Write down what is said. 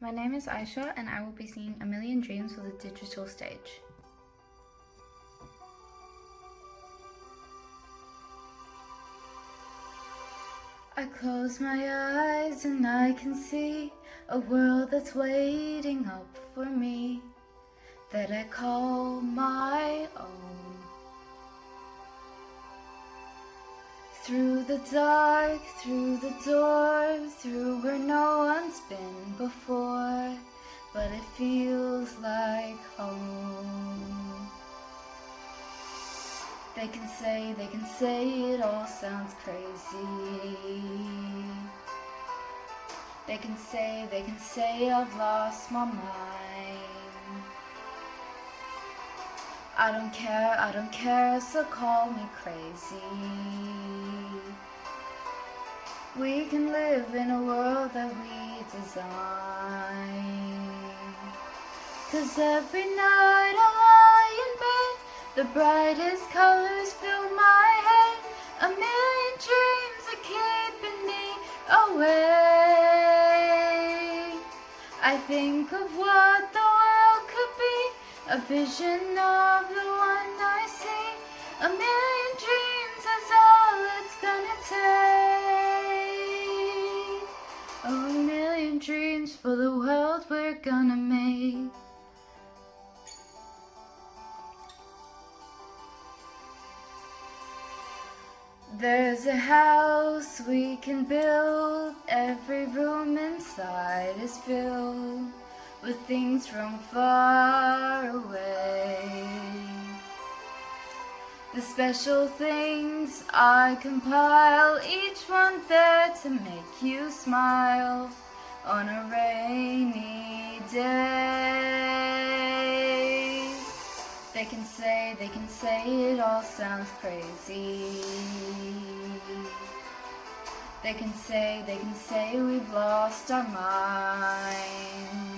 My name is Aisha and I will be singing A Million Dreams for the digital stage. I close my eyes and I can see a world that's waiting up for me, that I call my own. Through the dark, through the door, through where no one's been before, but it feels like home. They can say it all sounds crazy. They can say I've lost my mind. I don't care, so call me crazy. We can live in a world that we design. 'Cause every night I lie in bed, the brightest colors fill my head. A million dreams are keeping me awake. I think of what the world could be, a vision of the one I see. A million dreams is all it's gonna take. Oh, a million dreams for the world we're gonna make. There's a house we can build, every room inside is filled with things from far away. The special things I compile, each one there to make you smile on a rainy day. They can say it all sounds crazy. They can say we've lost our minds.